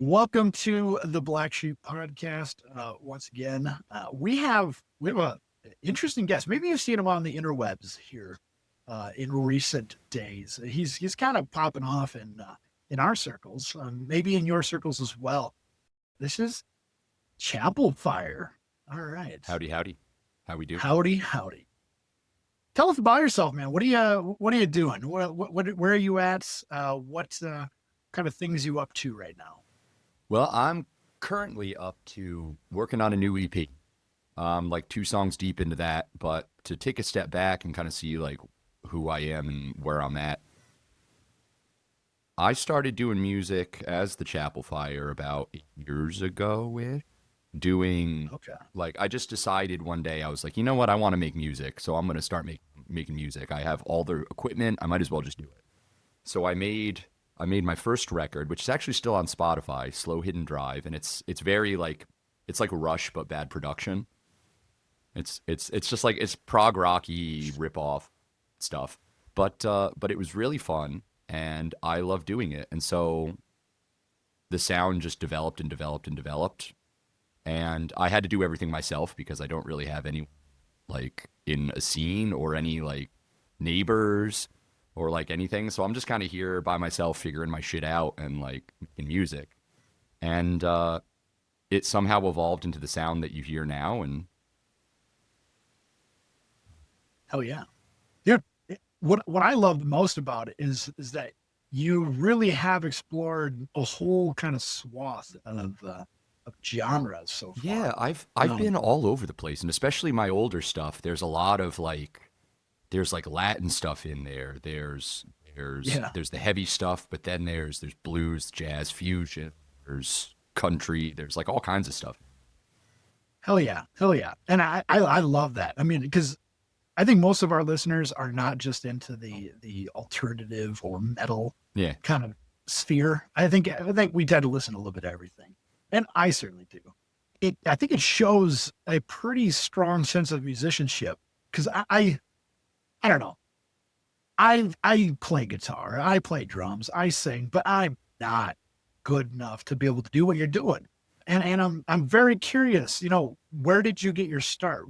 Welcome to the BlackSheep Podcast. Once again, we have a interesting guest. Maybe you've seen him on the interwebs here in recent days. He's kind of popping off in our circles, maybe in your circles as well. This is Chapel Fire. All right, Howdy, howdy. How we do? howdy, howdy. Tell us about yourself, man. What are you doing? Where are you at? What kind of things you up to right now? Well, I'm currently up to working on a new EP. Like two songs deep into that, but to take a step back and kind of see like who I am and where I'm at. I started doing music as the Chapel Fire about 8 years ago with doing Okay. like I just decided one day I was like, you know what, I want to make music, so I'm gonna start making music. I have all the equipment, I might as well just do it. So I made my first record, which is actually still on Spotify, Slow Hidden Drive, and it's very like it's like Rush but bad production. It's just like it's prog rocky rip off stuff. But it was really fun and I love doing it. And so the sound just developed and developed and developed. And I had to do everything myself because I don't really have any like in a scene or any like neighbors or like anything. So I'm just kind of here by myself figuring my shit out and like making music. And it somehow evolved into the sound that you hear now. And Hell yeah. Dude, what I love the most about it is that you really have explored a whole kind of swath of genres so yeah, far. I've Um, been all over the place, and especially my older stuff. There's a lot of like there's like Latin stuff in there. yeah. There's the heavy stuff, but then there's blues, jazz, fusion, there's country, there's like all kinds of stuff. Hell yeah. Hell yeah. And I love that. I mean, because I think most of our listeners are not just into the alternative or metal Yeah. kind of sphere. I think we tend to listen to a little bit of everything. And I certainly do. I think it shows a pretty strong sense of musicianship because I don't know. I play guitar, I play drums, I sing, but I'm not good enough to be able to do what you're doing. And I'm very curious, where did you get your start?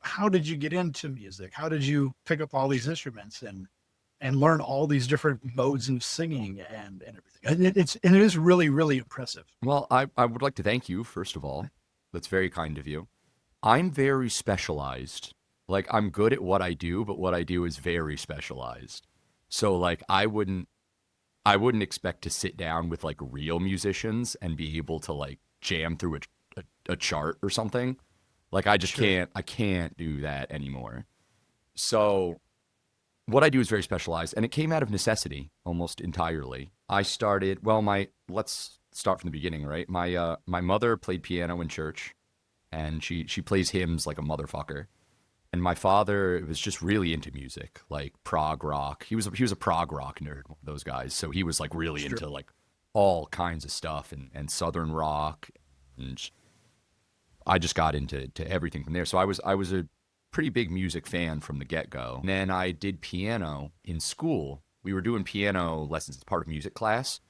How did you get into music? How did you pick up all these instruments and learn all these different modes of singing and everything? And it is really, really impressive. Well, I would like to thank you, first of all. That's very kind of you. I'm very specialized. Like, I'm good at what I do, but what I do is very specialized. So, like, I wouldn't expect to sit down with like real musicians and be able to like jam through a chart or something. Like, Sure. I can't do that anymore. So, what I do is very specialized, and it came out of necessity almost entirely. I started, well, let's start from the beginning, right? My mother played piano in church, and she plays hymns like a motherfucker. And my father was just really into music, like prog rock. He was a prog rock nerd, one of those guys. So he was like really Sure. into like all kinds of stuff and southern rock, and I just got into everything from there. So I was a pretty big music fan from the get go. And then I did piano in school. We were doing piano lessons as part of music class,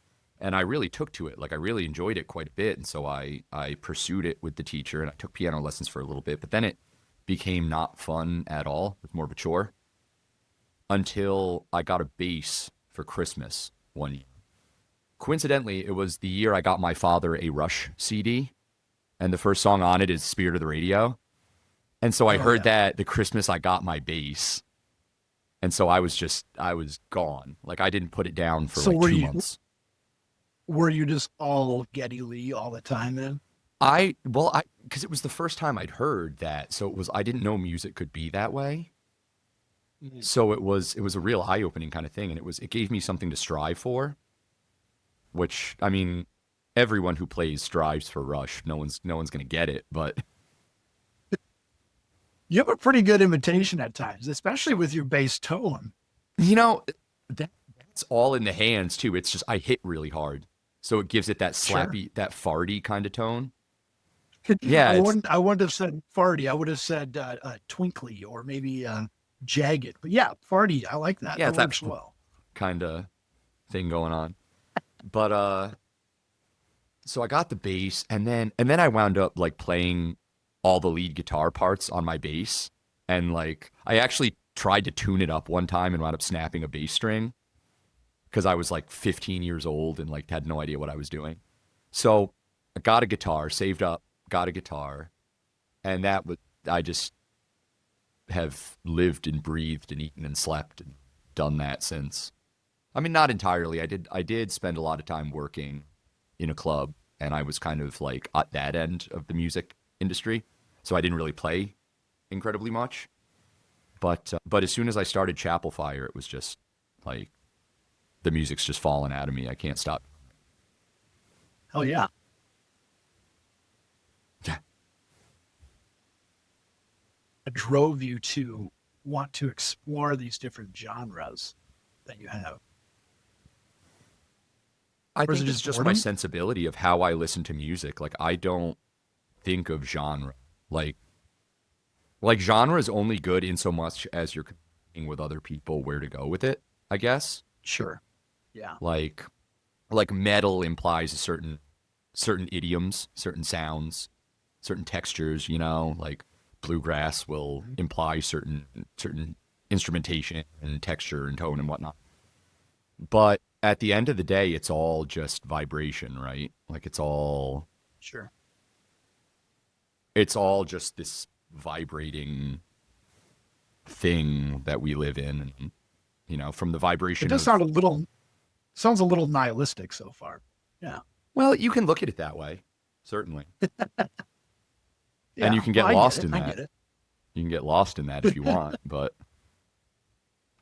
and I really took to it. Like I really enjoyed it quite a bit, and so I pursued it with the teacher, and I took piano lessons for a little bit. But then it became not fun at all. It was more of a chore until I got a bass for Christmas one year. Coincidentally, it was the year I got my father a Rush CD, and the first song on it is Spirit of the Radio. And so I Oh heard yeah. that the Christmas I got my bass. And so I was gone. Like I didn't put it down for So like were two you months. were you just all Geddy Lee all the time then? Because it was the first time I'd heard that. So I didn't know music could be that way. Mhm. So it was a real eye opening kind of thing. And it gave me something to strive for, which, I mean, everyone who plays strives for Rush. No one's going to get it. But, You have a pretty good imitation at times, especially with your bass tone. you know, that's all in the hands too. It's just, I hit really hard. So it gives it that Sure. slappy, that farty kind of tone. Yeah, I wouldn't have said farty. I would have said twinkly or maybe jagged. But yeah, farty. I like that. yeah, That it's that works well. kind of thing going on. But so I got the bass, and then I wound up like playing all the lead guitar parts on my bass, and like I actually tried to tune it up one time and wound up snapping a bass string because I was like 15 years old and like had no idea what I was doing. So I got a guitar, saved up, got a guitar, and that was I just have lived and breathed and eaten and slept and done that since. I mean, not entirely. I did spend a lot of time working in a club, and I was kind of like at that end of the music industry, so I didn't really play incredibly much. But as soon as I started Chapel Fire, it was just like the music's just falling out of me. I can't stop. Hell yeah. It drove you to want to explore these different genres that you have? I Or is it think it's just just my boredom? sensibility of how I listen to music. Like I don't think of genre. Like like genre is only good in so much as you're competing with other people where to go with it, I guess. Sure. Yeah. Like like metal implies a certain idioms, certain sounds, certain textures, like bluegrass will Mhm. imply certain instrumentation and texture and tone and whatnot. But at the end of the day, it's all just vibration, right? Like Sure. it's all just this vibrating thing that we live in, and from the It vibration does of, sounds a little nihilistic so far. Yeah. well, you can look at it that way, certainly. And you Yeah. can Well, get I get lost it. in I that. get it. You can get lost in that if you want, but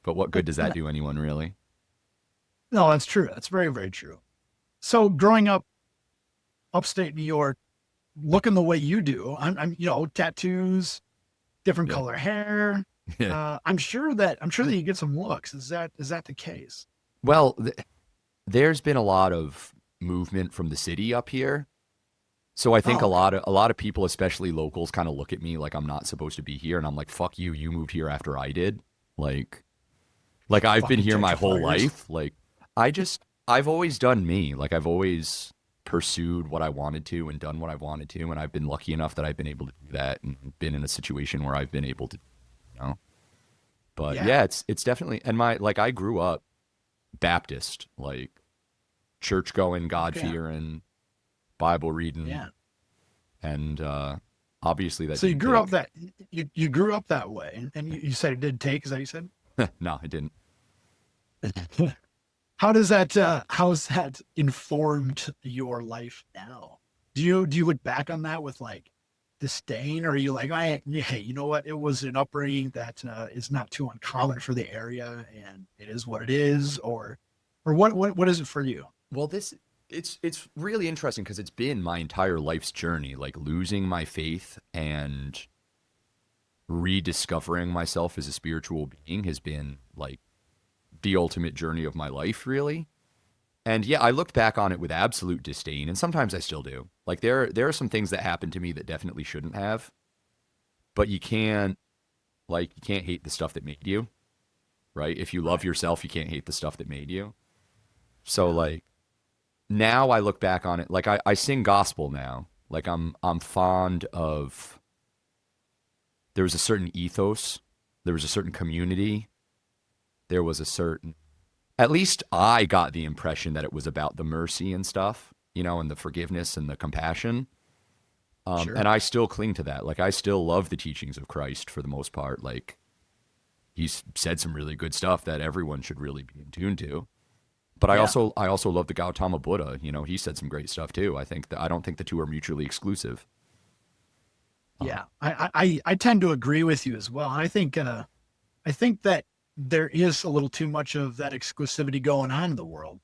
what good does that do anyone really? No, that's true. That's very, very true. So growing up upstate New York, looking the way you do, tattoos, different Yeah. color hair. I'm sure that you get some looks. Is that the case? Well, there's been a lot of movement from the city up here. So I think Oh, a okay. lot of a lot of people, especially locals, kind of look at me like I'm not supposed to be here, and I'm like, "Fuck you! You moved here after I did." Like, like I've been Fucking here my whole gentrifiers. life. Like, I've always done me. Like, I've always pursued what I wanted to and done what I wanted to, and I've been lucky enough that I've been able to do that and been in a situation where I've been able to, you know. But Yeah. yeah, it's definitely, and my like I grew up Baptist, like church going, God Okay. fearing, Bible reading, Yeah. and obviously that So you didn't grew up take. that you grew up that way, and you said it did take. Is that what you said? No, I didn't. How's that informed your life now? Do you look back on that with like disdain, or are you like, hey, you know what? It was an upbringing that is not too uncommon for the area, and it is what it is, or what is it for you? Well, it's really interesting because it's been my entire life's journey, like losing my faith and rediscovering myself as a spiritual being has been like the ultimate journey of my life, really. And yeah, I looked back on it with absolute disdain, and sometimes I still do. Like there are some things that happened to me that definitely shouldn't have, but you can't hate the stuff that made you, right? If you love Right. yourself, you can't hate the stuff that made you. So Yeah. like now I look back on it, like I sing gospel now. Like I'm fond of, there was a certain ethos, there was a certain community, there was a certain, at least I got the impression that it was about the mercy and stuff, and the forgiveness and the compassion. And Sure. I still cling to that. Like I still love the teachings of Christ for the most part. Like he's said some really good stuff that everyone should really be in tune to. But I Yeah. also I also love the Gautama Buddha. He said some great stuff too. I don't think the two are mutually exclusive. Um, Yeah. I tend to agree with you as well. I think that there is a little too much of that exclusivity going on in the world.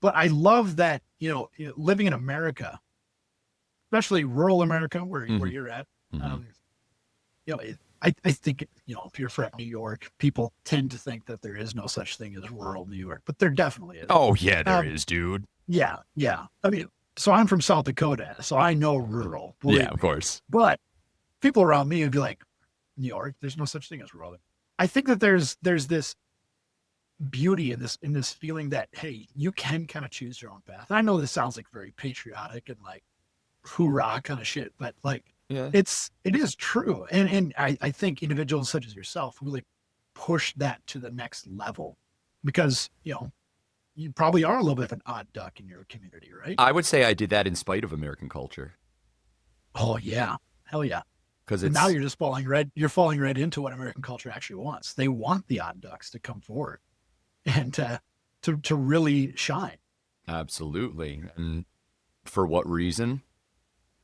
But I love that, living in America, especially rural America where hmm you're at. hmm Um, I think, if you're from New York, people tend to think that there is no such thing as rural New York, but there definitely is. Oh yeah, there Um, is, dude. yeah, yeah. I mean, so I'm from South Dakota, so I know rural, Yeah, believe of me. course. But people around me would be like, New York, there's no such thing as rural. I think that there's this beauty in this feeling that, hey, you can kind of choose your own path. And I know this sounds like very patriotic and like hoorah kind of shit, but like Yeah. it is true. And I think individuals such as yourself really push that to the next level because, you know, you probably are a little bit of an odd duck in your community, right? I would say I did that in spite of American culture. Oh yeah. Hell yeah. Because And now it's you're falling right into what American culture actually wants. They want the odd ducks to come forward and to really shine. absolutely. And for what reason?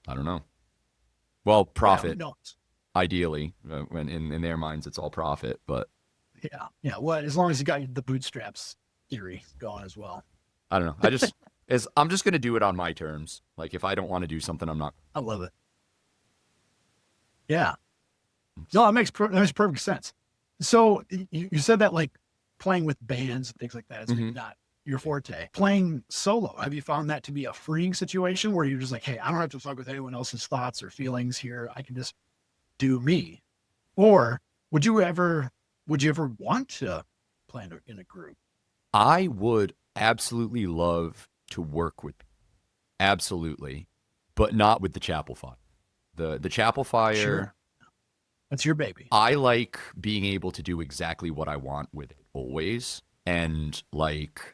I don't know. Well, Yeah, who profit, knows? ideally. When in their minds, it's all profit. But Yeah. Yeah. Well, as long as you got the bootstraps theory going as well. I don't know. I'm just going to do it on my terms. Like, if I don't want to do something, I'm not. I love it. Yeah. No, that makes perfect sense. So you said that like playing with bands and things like that is maybe Mhm. not your forte. Playing solo, have you found that to be a freeing situation where you're just like, hey, I don't have to fuck with anyone else's thoughts or feelings here. I can just do me. Or would you ever want to play in a group? I would absolutely love to work with, absolutely, but not with the Chapel Fire. The Chapel Fire. Sure. That's your baby. I like being able to do exactly what I want with it always. And like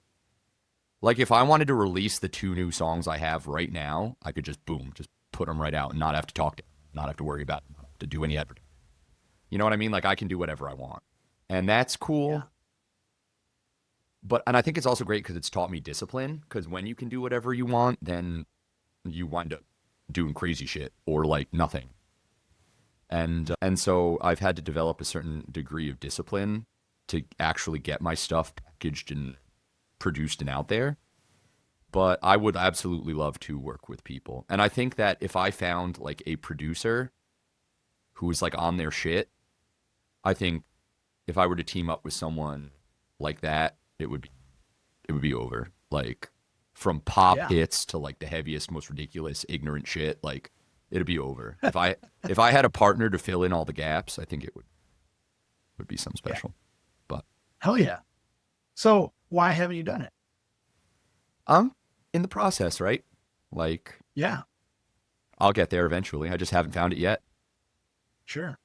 if I wanted to release the 2 new songs I have right now, I could just boom, just put them right out and not have to talk to them, not have to worry about them, to do any advertising. You know what I mean? Like I can do whatever I want. And that's cool. Yeah. And I think it's also great because it's taught me discipline. Because when you can do whatever you want, then you wind up doing crazy shit or like nothing. And so I've had to develop a certain degree of discipline to actually get my stuff packaged and produced and out there. But I would absolutely love to work with people. And I think that if I found like a producer who was like on their shit, I think if I were to team up with someone like that, it would be over. Like from pop Yeah. hits to like the heaviest, most ridiculous, ignorant shit, like it'd be over. If I had a partner to fill in all the gaps, I think it would be something Yeah. special. But Hell yeah. So why haven't you done it? I'm in the process, right? Like Yeah, I'll get there eventually. I just haven't found it yet. sure.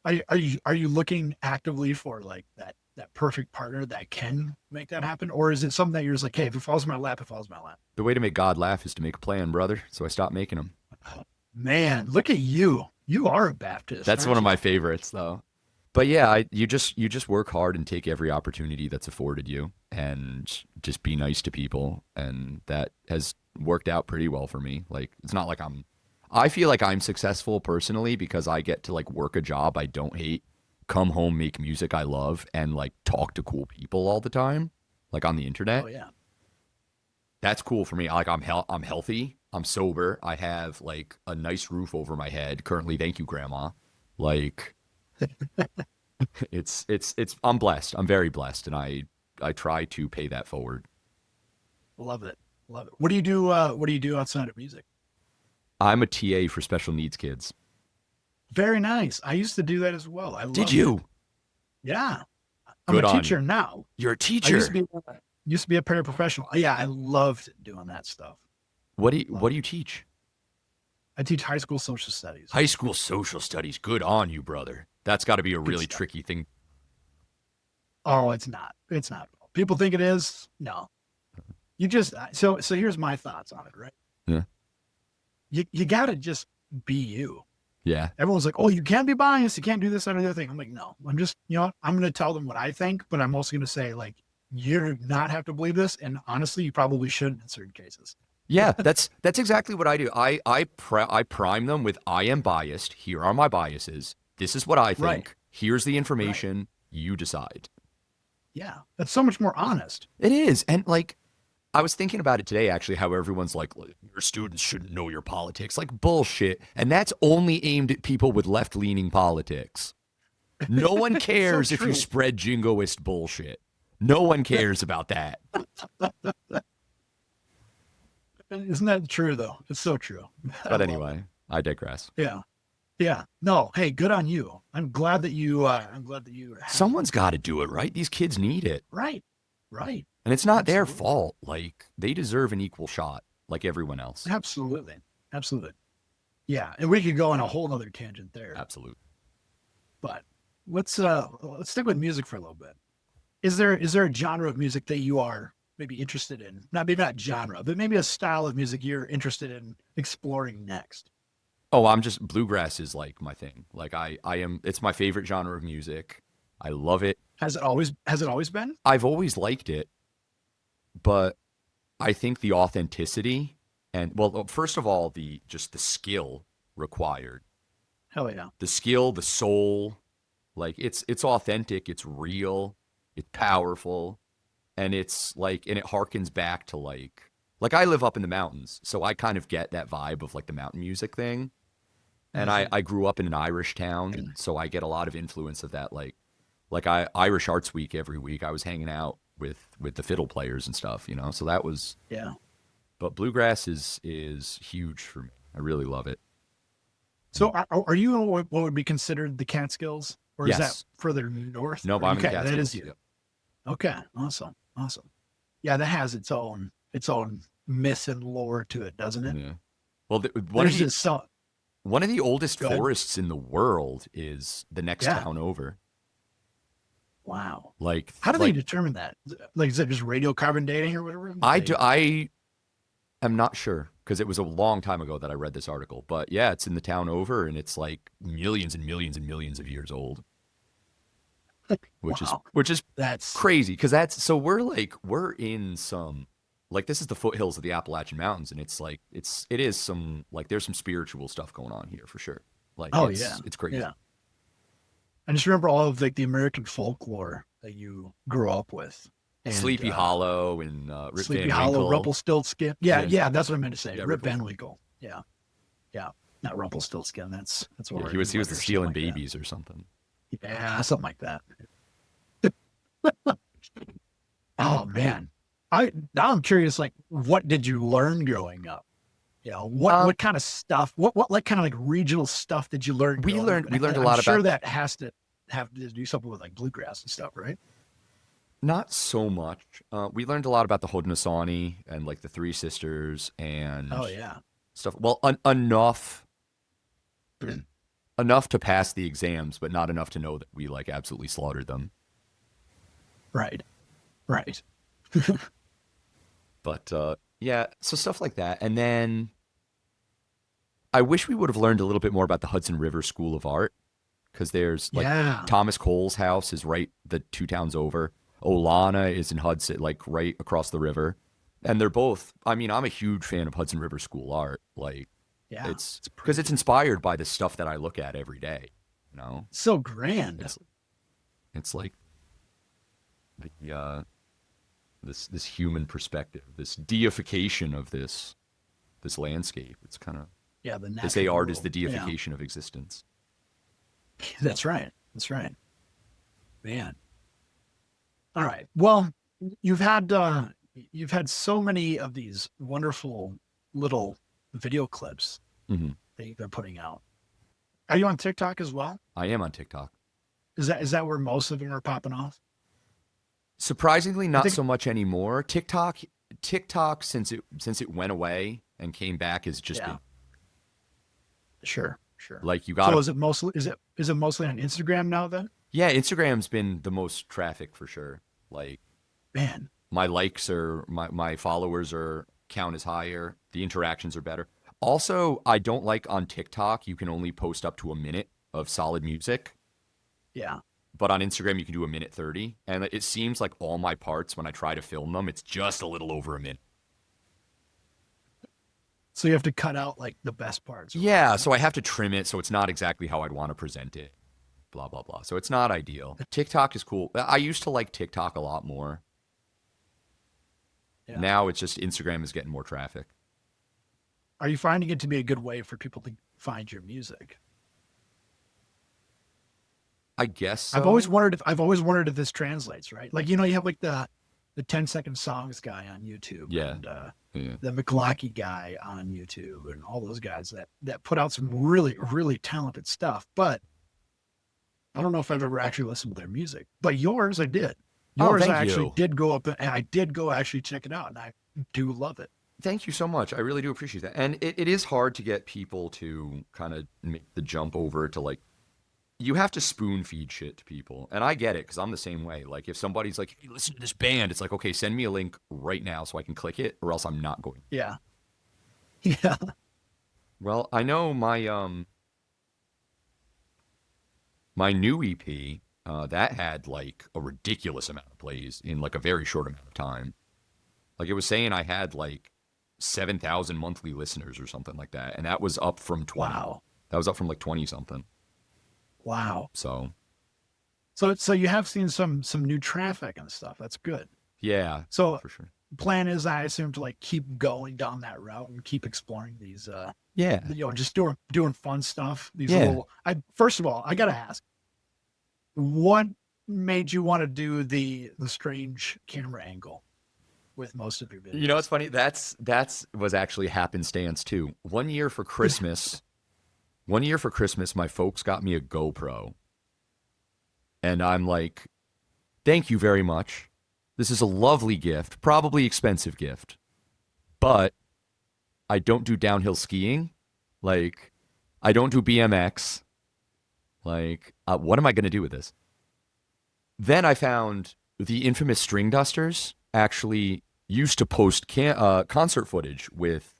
Are you looking actively for like that perfect partner that can make that happen? Or is it something that you're just like, hey, if it falls in my lap, it falls in my lap? The way to make God laugh is to make a plan, brother. So I stopped making them. Man, look at you. You are a Baptist, That's aren't one of you? my favorites, though. But yeah, you just work hard and take every opportunity that's afforded you, and just be nice to people, and that has worked out pretty well for me. Like it's not like I feel like I'm successful personally because I get to like work a job I don't hate, come home, make music I love, and like talk to cool people all the time, like on the internet. Oh yeah. That's cool for me. Like I'm healthy, I'm sober, I have like a nice roof over my head. Currently, thank you, Grandma. Like it's I'm blessed. I'm very blessed, and I try to pay that forward. Love it. Love it. What do you do outside of music? I'm a TA for special needs kids. Very nice. I used to do that as well. I Did loved it. you? Yeah. I'm Good a on you. teacher now. You're a I used teacher. to be a paraprofessional. Yeah, I loved doing that stuff. What do you teach? I teach high school social studies. High school social studies. Good on you, brother. That's got to be a Good really stuff. tricky thing. Oh, it's not. It's not. People think it is. No. You just so here's my thoughts on it, right? Yeah. You gotta just be you. Yeah. Everyone's like, oh, you can't be biased. You can't do this, that, or the other thing. I'm like, no, I'm just, you know what? I'm going to tell them what I think, but I'm also going to say, like, you do not have to believe this. And honestly, you probably shouldn't in certain cases. Yeah, that's exactly what I do. I prime them with I am biased. Here are my biases. This is what I think. Right. Here's the information. You decide. Yeah. That's so much more honest. It is. And like I was thinking about it today actually how everyone's like your students shouldn't know your politics. Like bullshit. And that's only aimed at people with left-leaning politics. No one cares So if you true. spread jingoist bullshit. No one cares about that. Isn't that true, though? It's so true. I But love anyway, I digress. it. Yeah. Yeah. No. Hey, good on you. I'm glad that you. I'm glad that you. Someone's got to do it, right? These kids need it. Right. Right. And it's not their Absolutely. fault. Like, they deserve an equal shot, like everyone else. Absolutely. Absolutely. Yeah. And we could go on a whole other tangent there, Absolutely. but let's stick with music for a little bit. Is there a genre of music that you are maybe interested in? Not maybe not genre, but maybe a style of music you're interested in exploring next. Oh, I'm just, bluegrass is like my thing. Like, it's my favorite genre of music. I love it. Has it always been? I've always liked it, but I think the authenticity and, well, first of all, just the skill required, Hell yeah. the skill, the soul, like it's authentic, it's real, it's powerful, and it's like, and it harkens back to like I live up in the mountains, so I kind of get that vibe of like the mountain music thing. And Mhm. I grew up in an Irish town, so I get a lot of influence of that. Like I Irish Arts Week every week, I was hanging out with the fiddle players and stuff, you know. So that was, Yeah. but bluegrass is huge for me. I really love it. So are you in what would be considered the Catskills, or is that Yes. further north? Nope, Or I'm in the okay, that is Catskills. you. Yep. Okay, awesome, awesome. Yeah, that has its own myth and lore to it, doesn't it? Yeah. Well, There's this song. one of the oldest Go ahead. forests in the world is the next Yeah. town over. Like, Like how do they like determine that? Like, is it just radiocarbon dating or whatever? They, I am not sure because it was a long time ago that I read this article. But yeah, it's in the town over, and it's like millions and millions and millions of years old, wow, which is that's crazy because that's, so we're in some, like, this is the foothills of the Appalachian Mountains, and it's like it is some, like, there's some spiritual stuff going on here for sure. Like, oh yeah, it's crazy. yeah. I just remember all of like the American folklore that you grew up with, and Sleepy Hollow and Rip Sleepy Van Hollow, Winkle. Rumpelstiltskin. Yeah, Yeah, yeah, that's what I meant to say. yeah, Rip Rip. Van Winkle. Yeah, yeah, not Rumpelstiltskin. That's what Yeah, we're he was the something stealing like that. babies or something. Yeah, something like that. Oh man, I now I'm curious. Like, what did you learn growing up? You know, what kind of stuff? What like kind of like regional stuff did you learn We growing up? learned we And learned a I'm lot sure about, that has to have to do something with like bluegrass and stuff, right? not so much. We learned a lot about the Haudenosaunee and like the Three Sisters and Oh yeah, stuff. Well, enough to pass the exams, but not enough to know that we like absolutely slaughtered them. right, right. But yeah, so stuff like that. And then I wish we would have learned a little bit more about the Hudson River School of Art, because there's like Yeah, Thomas Cole's house is right the two towns over. Olana is in Hudson, like right across the river. And they're both, I mean, I'm a huge fan of Hudson River School art. Like, yeah. it's It's because it's pretty inspired by the stuff that I look at every day. You know, so grand. it's it's like the this human perspective, this deification of this landscape. It's kind of, Yeah, the they say natural art is world. the Yeah, deification of existence. that's right. That's right, man. All right. Well, you've had uh you've had so many of these wonderful little video clips Hmm. that you've been putting out. Are you on TikTok as well? I am on TikTok. Is that where most of them are popping off? Surprisingly, I not think so much anymore. TikTok since it went away and came back has just yeah, been sure, sure. like, you So gotta, is it mostly on Instagram now then? yeah, Instagram's been the most traffic for sure. Like, Man, my likes are, my followers are, count is higher, the interactions are better. Also, I don't like on TikTok you can only post up to a minute of solid music, yeah. but on Instagram you can do a minute 30, and it seems like all my parts when I try to film them, it's just a little over a minute. So you have to cut out like the best parts or Yeah, whatever. so I have to trim it so it's not exactly how I'd want to present it. Blah blah blah. So it's not ideal. TikTok is cool. I used to like TikTok a lot more. Yeah. Now it's just Instagram is getting more traffic. Are you finding it to be a good way for people to find your music? I guess I've always so. wondered if this translates, right? Like, you have like the the 10-second songs guy on YouTube. Yeah. And Yeah. the McLaughlin guy on YouTube and all those guys that put out some really, really talented stuff. But I don't know if I've ever actually listened to their music. But yours, I did. Oh, Yours, thank I actually you. did go up and I did go actually check it out, and I do love it. Thank you so much. I really do appreciate that. And it is hard to get people to kind of make the jump over to like, you have to spoon feed shit to people. And I get it because I'm the same way. Like if somebody's like, hey, listen to this band, it's like, okay, send me a link right now so I can click it or else I'm not going. Yeah. Yeah. Well, I know my new EP, that had like a ridiculous amount of plays in like a very short amount of time. Like it was saying I had like 7,000 monthly listeners or something like that. And that was up from 20. Wow. That was up from like 20 something. Wow. So So you have seen some new traffic and stuff. That's good. yeah, So for sure. plan is, I assume, to like keep going down that route and keep exploring these Yeah. just doing fun stuff. These Yeah. little first of all, I gotta ask, what made you want to do the strange camera angle with most of your videos? You know, it's funny. That's was actually happenstance too. One year for Christmas, my folks got me a GoPro. And I'm like, thank you very much. This is a lovely gift, probably expensive gift. But I don't do downhill skiing. Like, I don't do BMX. Like, what am I going to do with this? Then I found the infamous String Dusters actually used to post concert footage with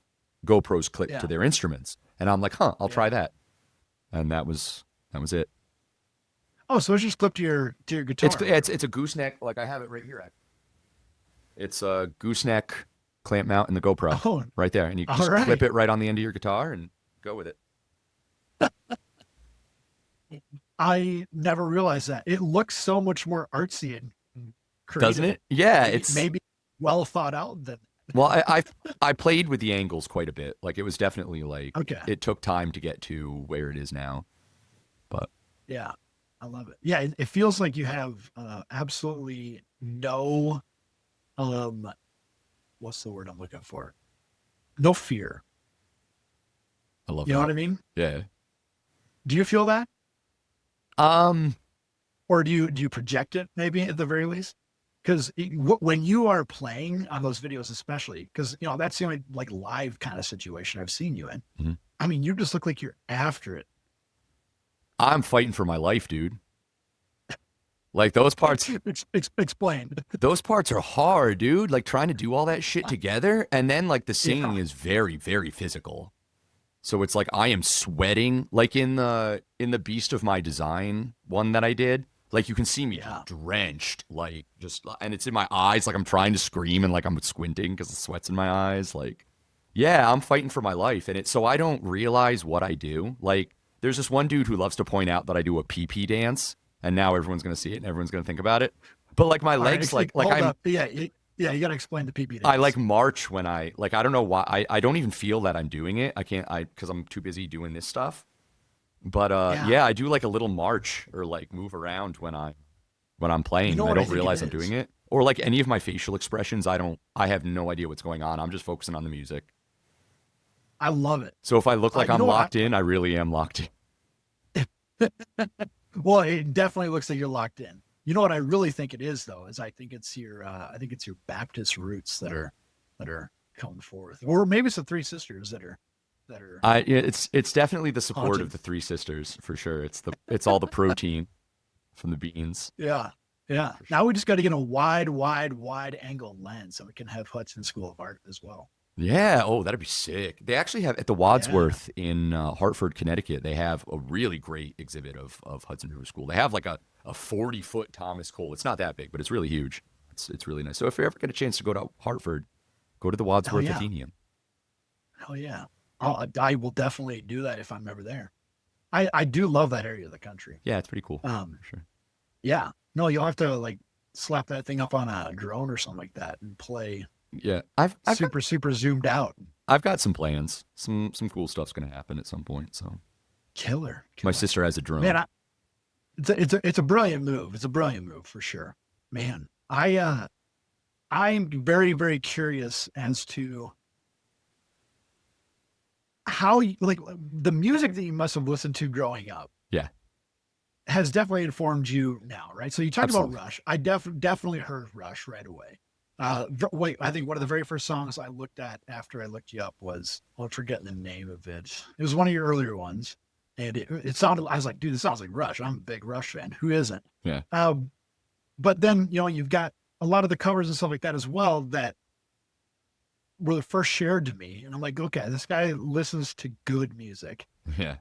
GoPros clipped to their instruments. And I'm like, I'll try that. And that was it. Oh, so it's just clipped to your guitar. It's a gooseneck. Like I have it right here. Actually. It's a gooseneck clamp mount in the GoPro right there. And you can just clip it right on the end of your guitar and go with it. I never realized that. It looks so much more artsy and creative. Doesn't it? Yeah, it's maybe well thought out than. Well, I played with the angles quite a bit. Like it was definitely like it took time to get to where it is now. But yeah, I love it. Yeah, it feels like you have absolutely no what's the word I'm looking for? No fear. I love you know what I mean? Yeah. Do you feel that? Or do you project it maybe at the very least? Because when you are playing on those videos, especially because that's the only like live kind of situation I've seen you in. Mm-hmm. I mean, you just look like you're after it. I'm fighting for my life, dude. Like those parts. Explain. Those parts are hard, dude. Like trying to do all that shit together, and then like the singing is very, very physical. So it's like I am sweating. Like in the Beast of My Design one that I did, like you can see me drenched, like just, and it's in my eyes. Like I'm trying to scream and like I'm squinting because the sweat's in my eyes. Like, yeah, I'm fighting for my life, and so I don't realize what I do. Like there's this one dude who loves to point out that I do a pee-pee dance. And now everyone's going to see it and everyone's going to think about it. But like my legs, like I'm... Yeah, you got to explain the PB dance. I like march when I don't know why. I don't even feel that I'm doing it. I can't, because I'm too busy doing this stuff. But yeah, I do like a little march or like move around when I'm playing. I don't realize I'm doing it. Or like any of my facial expressions, I have no idea what's going on. I'm just focusing on the music. I love it. So if I look like I'm locked in, I really am locked in. Well, it definitely looks like you're locked in. You know what I really think it is, though, is I think it's your Baptist roots that are coming forth, or maybe it's the Three Sisters that are. It's definitely the support of the Three Sisters for sure. It's all the protein from the beans. Yeah. Sure. Now we just got to get a wide angle lens so we can have Hudson School of Art as well. Yeah. Oh, that'd be sick. They actually have at the Wadsworth in Hartford, Connecticut. They have a really great exhibit of Hudson River School. They have like a 40-foot Thomas Cole. It's not that big, but it's really huge. It's really nice. So if you ever get a chance to go to Hartford, go to the Wadsworth Atheneum. Hell yeah. I will definitely do that if I'm ever there. I do love that area of the country. Yeah, it's pretty cool. For sure. Yeah. No, you'll have to like slap that thing up on a drone or something like that and play. Yeah, I've super zoomed out. I've got some plans. Some cool stuff's gonna happen at some point. So, killer. My sister has a drone. Man, it's a brilliant move. It's a brilliant move for sure. Man, I I'm very, very curious as to how you, like the music that you must have listened to growing up Yeah, has definitely informed you now, right? So you talked about absolutely. Rush. I definitely heard Rush right away. Wait, I think one of the very first songs I looked at after I looked you up was, I'll forget the name of it. It was one of your earlier ones. And it sounded, I was like, dude, this sounds like Rush. I'm a big Rush fan. Who isn't? Yeah. Um, but then, you've got a lot of the covers and stuff like that as well that were first shared to me. And I'm like, okay, this guy listens to good music. Yeah.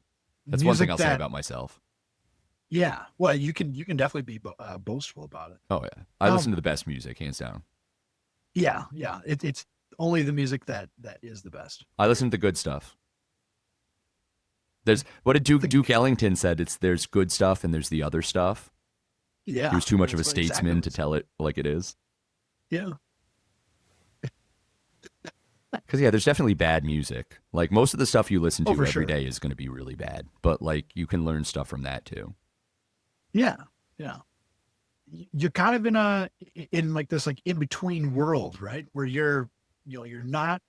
That's one thing Music I'll say that, about myself. yeah, well, you can definitely be boastful about it. Oh yeah. I listen Um, to the best music, hands down. yeah. It's only the music that is the best. I listen to the good stuff. There's what did The, Duke Ellington said, there's good stuff and there's the other stuff. He yeah, was too much of a that's what exactly. statesman to tell it like it is. Yeah. Because yeah, there's definitely bad music. Like most of the stuff you listen to Oh, for every sure. day is going to be really bad, but like you can learn stuff from that too. Yeah. Yeah. You're kind of in like this like in between world, right? Where you're not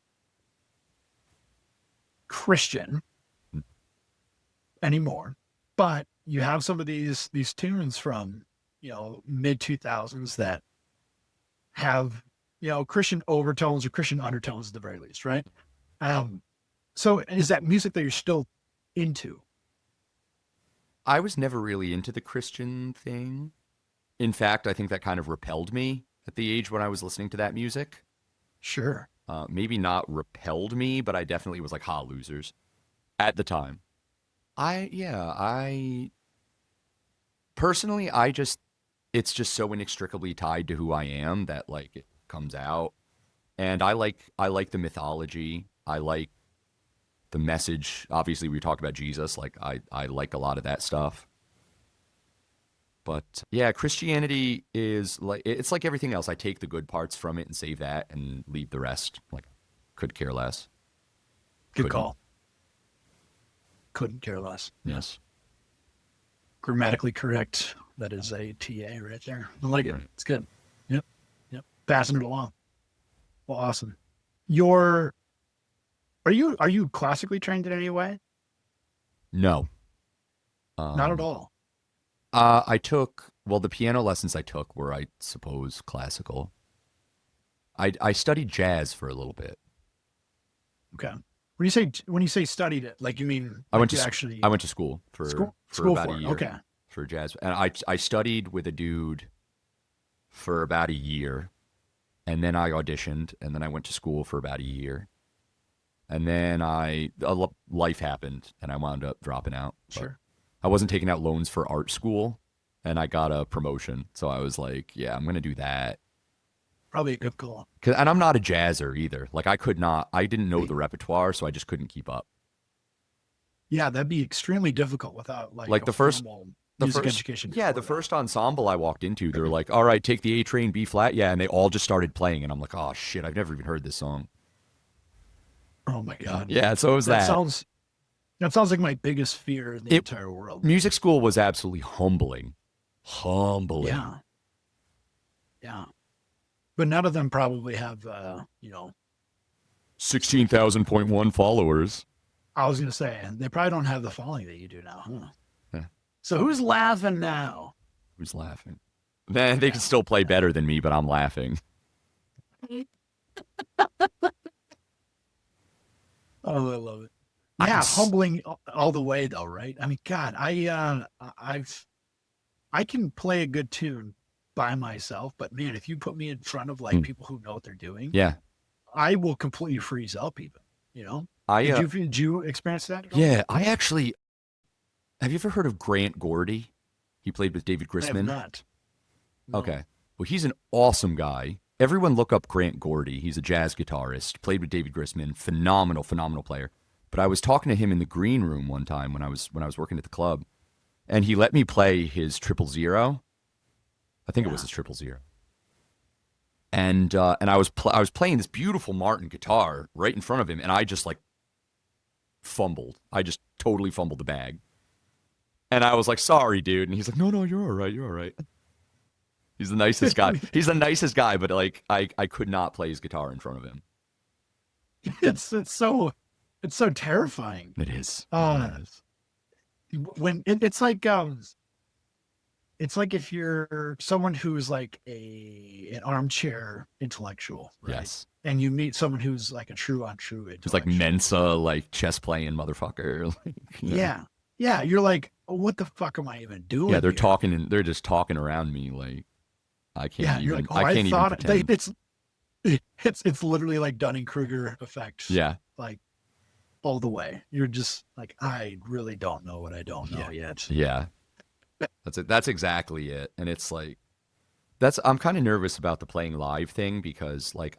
Christian anymore, but you have some of these tunes from, mid 2000s that have, Christian overtones or Christian undertones at the very least, right? Um, so is that music that you're still into? I was never really into the Christian thing. In fact, I think that kind of repelled me at the age when I was listening to that music. Sure. Maybe not repelled me, but I definitely was like, ha, losers at the time. I personally, it's just so inextricably tied to who I am that like it comes out. And I like the mythology. I like the message. Obviously, we talk about Jesus. Like I like a lot of that stuff. But yeah, Christianity is like it's like everything else. I take the good parts from it and save that and leave the rest. Like could care less. Good Couldn't. call. Couldn't care less. Yeah. Yes. Grammatically correct. That is a TA right there. I like it. Right. It's good. Yep. Yep. Passing it along. Well, awesome. You're are you classically trained in any way? No. Not at Um all. I took well the piano lessons I took were I suppose classical. I studied jazz for a little bit. Okay. When you say studied it, like you mean I went like to you I actually went to school for school about a for it. year Okay. for jazz, and I studied with a dude for about a year, and then I auditioned, and then I went to school for about a year, and then life happened, and I wound up dropping out. But Sure. I wasn't taking out loans for art school, and I got a promotion, so I was like, yeah, I'm gonna do that. Probably a good call. And I'm not a jazzer either. Like I didn't know the repertoire, so I just couldn't keep up. Yeah, that'd be extremely difficult without like Like a formal the music first education yeah, before the that. first ensemble I walked into, they're like, all right, take the A train, B flat, yeah, and they all just started playing, and I'm like, oh shit, I've never even heard this song. Oh my God. Yeah, so it was That that. sounds that sounds like my biggest fear in the It entire world. music school was absolutely humbling. Humbling. Yeah. Yeah. But none of them probably have 16,000.1 followers. I was gonna say, they probably don't have the following that you do now, huh? Yeah, So who's laughing now? who's laughing? Man, they Yeah. can still play better than me, but I'm laughing. Oh, I love it. I can Yeah, s- humbling all the way though, right? I mean, God, I can play a good tune by myself, but man, if you put me in front of like Hmm. people who know what they're doing, Yeah. I will completely freeze up even, you know? I Did you experience that at all? yeah, I actually have you ever heard of Grant Gordy? He played with David I have Grisman. not. No. Okay. Well, he's an awesome guy. Everyone look up Grant Gordy. He's a jazz guitarist, played with David Grisman, phenomenal, phenomenal player. But I was talking to him in the green room one time when I was working at the club, and he let me play his triple zero. I think it was Yeah. his triple zero. And I was playing this beautiful Martin guitar right in front of him, and I just like fumbled. I just totally fumbled the bag. And I was like, sorry, dude. And he's like, no, no, you're all right. You're all right. He's the nicest guy. He's the nicest guy, but like I could not play his guitar in front of him. It's so terrifying. It is. It is. When it's like if you're someone who's like an armchair intellectual, right? Yes. And you meet someone who's like a true on true intellectual. Just like Mensa, like chess playing motherfucker. Like, yeah. Yeah. You're like, what the fuck am I even doing? Yeah, they're here? talking and they're just talking around me like I can't Yeah, even you're like, oh, I can't even pretend. It's literally like Dunning-Kruger effect. Yeah. Like all the way. You're just like, I really don't know what I don't know yet. Yeah. That's exactly it. And it's like I'm kind of nervous about the playing live thing because like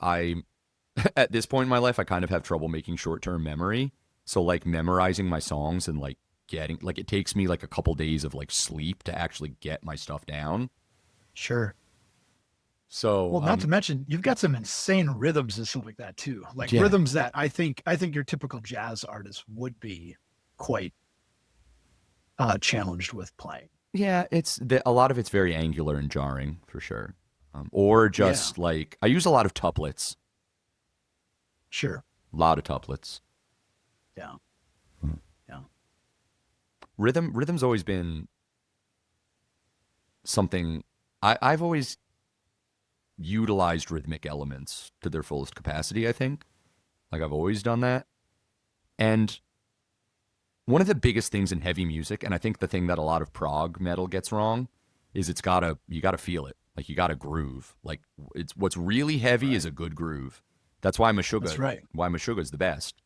at this point in my life I kind of have trouble making short-term memory. So like memorizing my songs and like getting like it takes me like a couple days of like sleep to actually get my stuff down. Sure. So well, not to mention you've got some insane rhythms and stuff like that too. Like rhythms that I think your typical jazz artist would be quite challenged with playing. Yeah, a lot of it's very angular and jarring for sure. Or just like I use a lot of tuplets. Sure. A lot of tuplets. Yeah. Yeah. Rhythm's always been something I've always utilized rhythmic elements to their fullest capacity, I think. Like I've always done that. And one of the biggest things in heavy music, and I think the thing that a lot of prog metal gets wrong, is you gotta feel it. Like you gotta groove. Like it's what's really heavy is a good groove. That's why Meshuggah. That's right. Why Meshuggah is the best,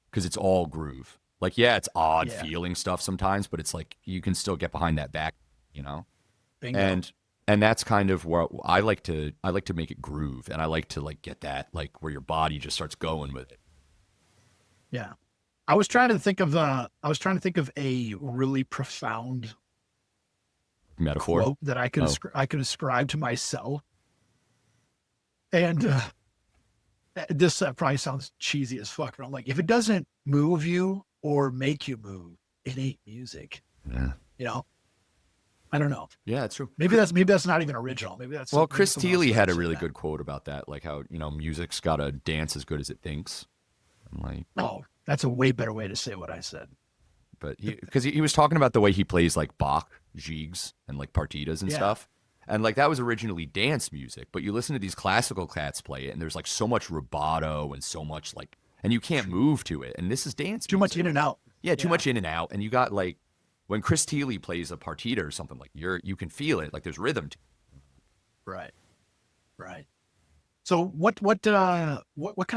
because it's all groove. Like it's odd feeling stuff sometimes, but it's like you can still get behind that back, you know. Bingo. And that's kind of where I like to make it groove, and I like to like get that like where your body just starts going with it. Yeah. I was trying to think of a really profound metaphor quote that I could ascribe to myself. And this probably sounds cheesy as fuck, but I'm like, if it doesn't move you or make you move, it ain't music. Yeah. You know? I don't know. Yeah, it's true. Maybe that's not even original. Maybe that's well. Chris Thiele had a really good quote about that, like how music's got to dance as good as it thinks. I'm like, oh, that's a way better way to say what I said. But because he was talking about the way he plays like Bach jigs and like partitas and stuff, and like that was originally dance music. But you listen to these classical cats play it, and there's like so much rubato and so much like, and you can't move to it. And this is dance. Too much in and out. Yeah, too much in and out. And you got like. When Chris Thiele plays a partita or something, like you can feel it, like there's rhythm to it. Right. So what kind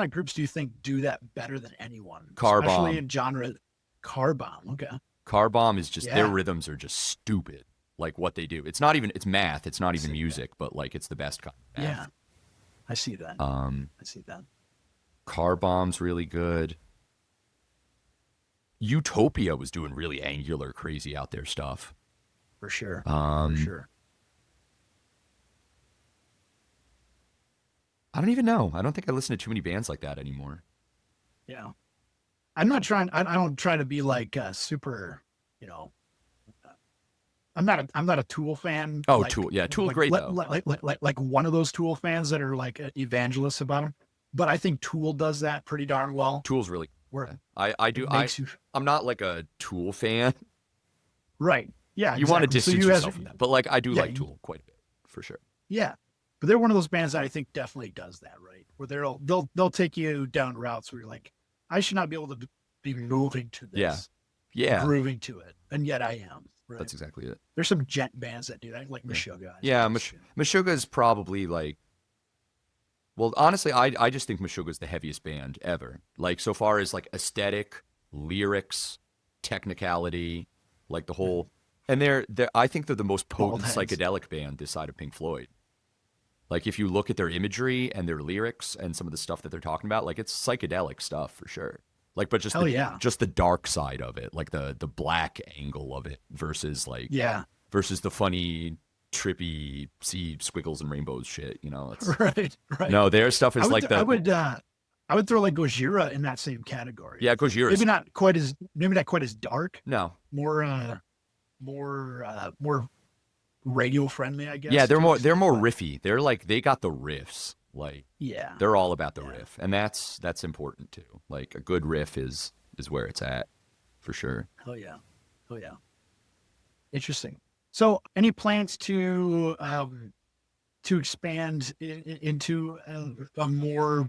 of groups do you think do that better than anyone? Car Especially Bomb. in genre. Car Bomb. Okay. Car Bomb is just their rhythms are just stupid. Like what they do. It's math. It's not even music, but like it's the best kind of math. Yeah. I see that. I see that. Car Bomb's really good. Utopia was doing really angular, crazy out there stuff. For sure. I don't even know. I don't think I listen to too many bands like that anymore. Yeah. I don't try to be like super, I'm not a Tool fan. Oh, like, Tool. Yeah, Tool's great though. Like one of those Tool fans that are like evangelists about them. But I think Tool does that pretty darn well. Tool's really Where I'm not like a Tool fan. Right. Yeah. You want to distance yourself from that. But like I do like Tool quite a bit, for sure. Yeah. But they're one of those bands that I think definitely does that, right? Where they'll take you down routes where you're like, I should not be able to be moving to this. Yeah. Grooving to it. And yet I am. Right? That's exactly it. There's some gent bands that do that, like Meshuggah. Yeah, Meshuggah is probably like, well, honestly, I just think Meshuggah is the heaviest band ever. Like, so far as like aesthetic, lyrics, technicality, like the whole, and I think they're the most potent psychedelic band this side of Pink Floyd. Like, if you look at their imagery and their lyrics and some of the stuff that they're talking about, like it's psychedelic stuff for sure. Like, but just the dark side of it, like the black angle of it versus like versus the funny, trippy sea squiggles and rainbows shit, Right. No, their stuff is I would throw like Gojira in that same category. Yeah, Gojira. Maybe not quite as dark. No. More radio friendly, I guess. Yeah, to an they're extent, more but riffy. They're like they got the riffs. Like yeah, they're all about the yeah. riff, and that's important too. Like a good riff is where it's at for sure. Oh yeah, oh yeah. Interesting. So, any plans to expand into a more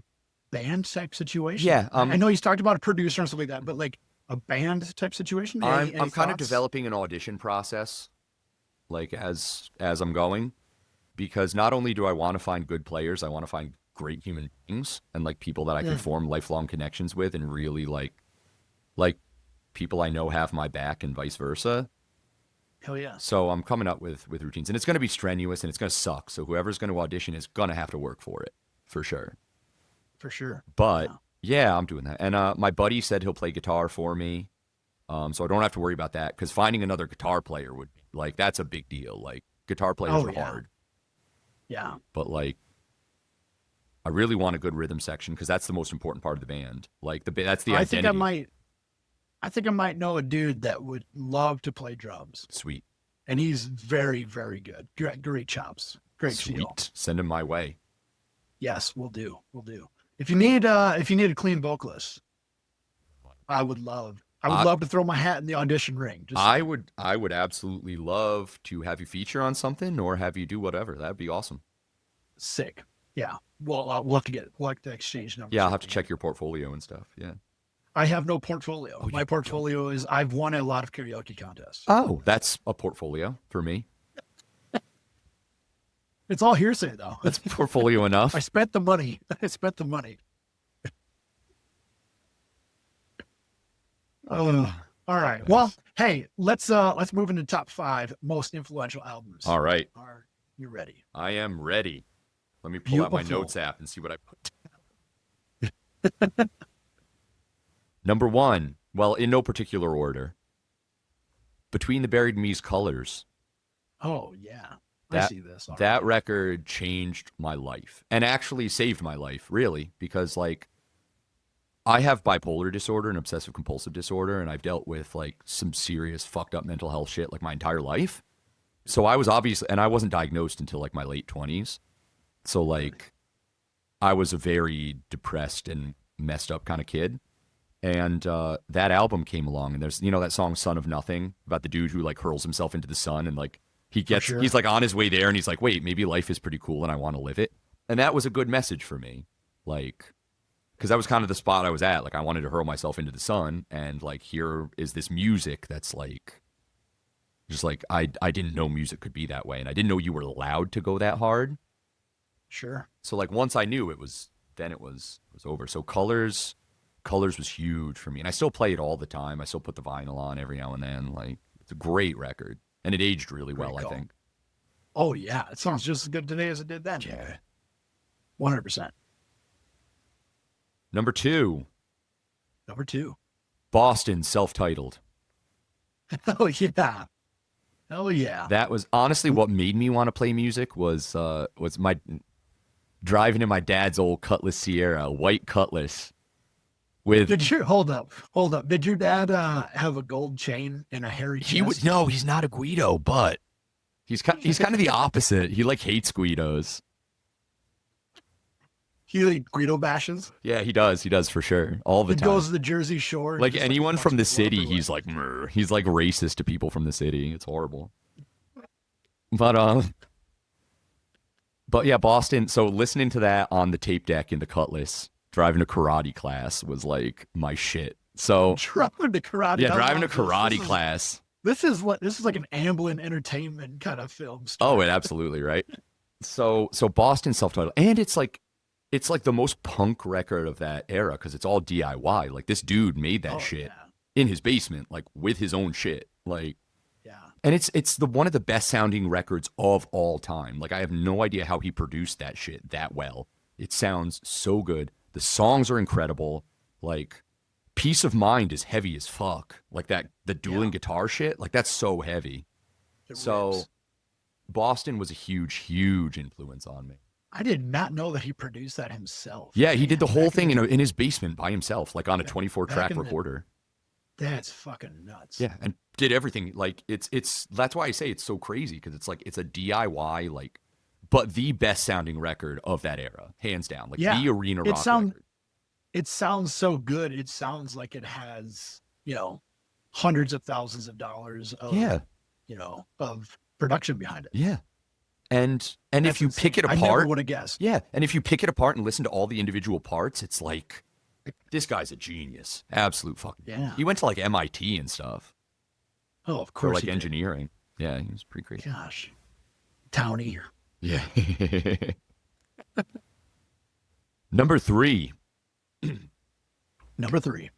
band type situation? Yeah, I know he's talked about a producer and stuff like that, but like a band type situation. Any I'm kind of thoughts? developing an audition process like as I'm going because not only do I want to find good players, I want to find great human beings and like people that I can Yeah. form lifelong connections with and really like people I know have my back and vice versa. Hell yeah, So I'm coming up with routines and it's going to be strenuous and it's going to suck. So whoever's going to audition is going to have to work for it for sure. for sure. But Yeah. yeah, I'm doing that. And my buddy said he'll play guitar for me. So I don't have to worry about that because finding another guitar player would like that's a big deal. Like guitar players Oh are yeah, hard, yeah. but like I really want a good rhythm section because that's the most important part of the band. Like that's the I identity. think I might. I think I might know a dude that would love to play drums, Sweet, and he's very, very good. Great chops, great feel. sweet. Send him my way. Yes, we'll do. We'll do. If you need a clean vocalist, I would love to throw my hat in the audition ring. Just I would absolutely love to have you feature on something or have you do whatever. That'd be awesome. sick. Yeah. Well, we'll have to exchange numbers. Yeah, I'll have to check your portfolio and stuff. Yeah. I have no portfolio. Oh, My you portfolio is I've won a lot of karaoke contests. Oh, that's a portfolio for me. It's all hearsay though. That's portfolio enough. I spent the money. I spent the money. Oh, all right. Well, hey, let's move into top 5 most influential albums. All right. Are you ready? I am ready. Let me pull out my Beautiful. notes app and see what I put. Number 1, well, in no particular order. Between the Buried and Me's Colors. Oh yeah, I That see this. All that right. record changed my life and actually saved my life, really, because like I have bipolar disorder and obsessive compulsive disorder, and I've dealt with like some serious fucked up mental health shit like my entire life. So I was obviously, and I wasn't diagnosed until like my late 20s. So like I was a very depressed and messed up kind of kid. And that album came along, and there's that song "Son of Nothing" about the dude who like hurls himself into the sun, and like Sure. he's like on his way there, and he's like, wait, maybe life is pretty cool, and I want to live it. And that was a good message for me, like, because that was kind of the spot I was at. Like, I wanted to hurl myself into the sun, and like, here is this music that's like, just like I didn't know music could be that way, and I didn't know you were allowed to go that hard. Sure. So like once I knew it was over. So Colors was huge for me, and I still play it all the time. I still put the vinyl on every now and then. Like it's a great record, and it aged really Great well, call. I think. Oh yeah, it sounds just as good today as it did then. Yeah. 100%. Number 2, Number 2. Boston, self-titled. Oh yeah. Oh yeah. That was honestly what made me want to play music. Was my driving in my dad's old Cutlass Sierra, white Cutlass, with Did you hold up? Did your dad have a gold chain and a hairy chest? he would no, he's not a Guido, but he's kind of the opposite. He like hates Guidos. He like Guido bashes. Yeah, he does. He does for sure. All the He time. goes to the Jersey Shore. and Like just, anyone fucks from the people up city, or he's what? like, "Mrr." He's like racist to people from the city. It's horrible. But yeah, Boston. So listening to that on the tape deck in the Cutlass, driving to karate class was like my shit. So driving to karate. yeah, I driving to love this. karate class. This is like an Amblin Entertainment kind of film. Oh, it absolutely right. So Boston self-titled, and it's like the most punk record of that era because it's all DIY. Like this dude made that shit in his basement, like with his own shit. Like Yeah. and it's the one of the best sounding records of all time. Like I have no idea how he produced that shit that well. It sounds so good. The songs are incredible. Like Peace of Mind is heavy as fuck. Like the dueling guitar shit, like that's so heavy. It So rips. Boston was a huge influence on me. I did not know that he produced that himself. Yeah, he did the Man, whole back thing in in his basement by himself, like on a Back 24-track in the- recorder. That's fucking nuts. Yeah, and did everything. Like it's that's why I say it's so crazy, because it's like it's a DIY, like, but the best sounding record of that era, hands down. Like Yeah. the arena It rock sound record. it sounds so good. It sounds like it has, hundreds of thousands of dollars Yeah. of production behind it. Yeah. And if That's you insane. pick it I never apart, would have guessed. yeah, and if you pick it apart and listen to all the individual parts, it's like, this guy's a genius. Absolute fucking. Yeah. He went to like MIT and stuff Oh, of for course. like he did. engineering. Yeah, he was pretty crazy. Gosh. Townie. Yeah. Number 3, Number 3.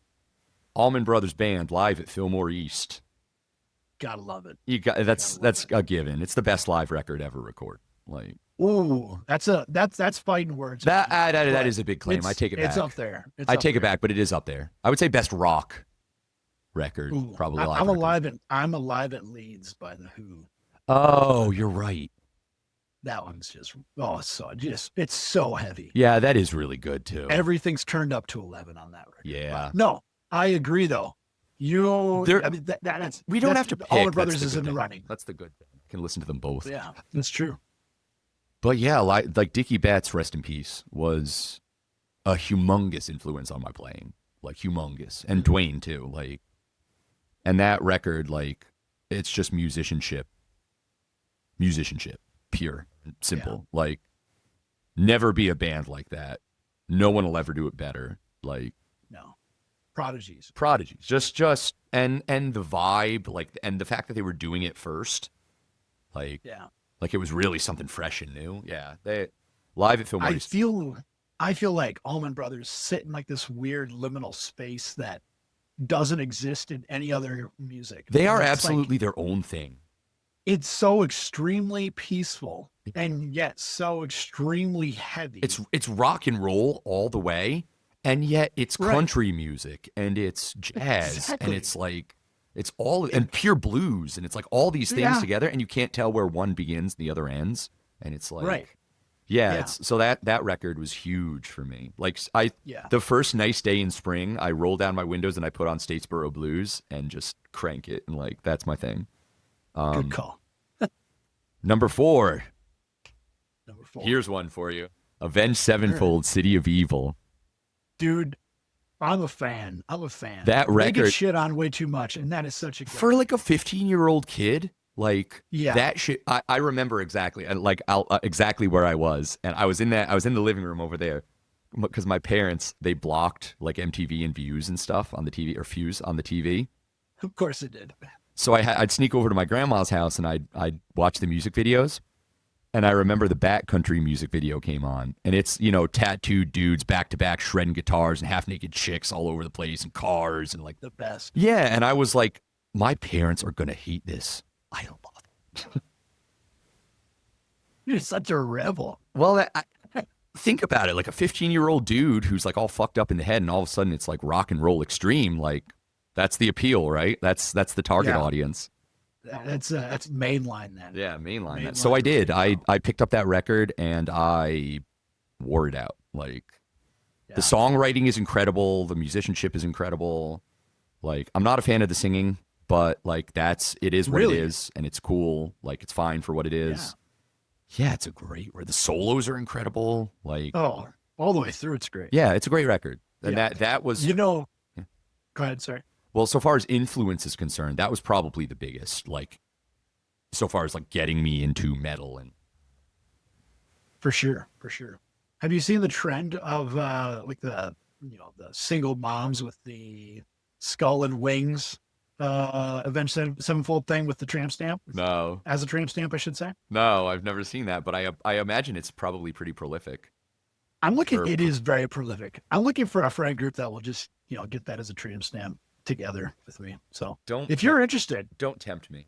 Allman Brothers Band live at Fillmore East. Gotta love it. You got that's a given. It's the best live record ever recorded. Like, Ooh, that's fighting words. that is a big claim. I take it back. It's up there. I take it back, but it is up there. I would say best rock record, Ooh, probably live. I'm alive at Leeds by the Who. Oh, you're right. That one's just it's so heavy. Yeah, that is really good too. Everything's turned up to 11 on that record. Yeah. No, I agree though. That's we don't have to pick. Allman Brothers That's the is good in the thing. running. That's the good thing. You can listen to them both. Yeah, that's true. But yeah, like Dickie Betts, rest in peace, was a humongous influence on my playing. Like humongous. And Dwayne too. Like, and that record, like, it's just musicianship. Musicianship. Pure and simple. Yeah. Like, never be a band like that. No one will ever do it better. Like, no. Prodigies. Just and the vibe, like, and the fact that they were doing it first. Like, yeah. Like it was really something fresh and new. Yeah. They live at Fillmore. I feel like Allman Brothers sit in like this weird liminal space that doesn't exist in any other music. They are absolutely their own thing. It's so extremely peaceful and yet so extremely heavy. It's rock and roll all the way, and yet it's country music and it's jazz and it's like it's all and pure blues, and it's like all these things together, and you can't tell where one begins and the other ends, and it's like it's so that record was huge for me. Like the first nice day in spring, I roll down my windows and I put on Statesboro Blues and just crank it, and like that's my thing. Good call. Number 4. Here's one for you. Avenged Sevenfold, City of Evil. Dude, I'm a fan. That record. They get shit on way too much, and that is such a good for like a 15-year-old kid. Like that shit. I remember exactly, like exactly where I was, and I was in the living room over there, because my parents, they blocked like MTV and Views and stuff on the TV, or Fuse on the TV. Of course it did. So I'd sneak over to my grandma's house and I'd watch the music videos. And I remember the Backcountry music video came on, and it's, tattooed dudes back to back shredding guitars and half naked chicks all over the place and cars and like the best. Yeah. And I was like, my parents are going to hate this. I love it. You're such a rebel. Well, think about it. Like a 15-year-old dude who's like all fucked up in the head, and all of a sudden it's like rock and roll extreme. Like that's the appeal, right? That's the target audience. That's mainline then. Yeah, mainline that. So I did. I picked up that record and I wore it out. Like the songwriting is incredible. The musicianship is incredible. Like I'm not a fan of the singing, but like it is what it is, and it's cool. Like it's fine for what it is. Yeah, it's a great. The solos are incredible. Like all the way through, it's great. Yeah, it's a great record. And that was Go ahead, sorry. Well, so far as influence is concerned, that was probably the biggest, like, so far as like getting me into metal. And for sure. Have you seen the trend of like the single moms with the skull and wings Avenged Sevenfold thing with the tramp stamp? No. As a tramp stamp, I should say. No, I've never seen that, but I imagine it's probably pretty prolific. It is very prolific. I'm looking for a friend group that will just, get that as a tramp stamp together with me. So if you're interested, don't tempt me.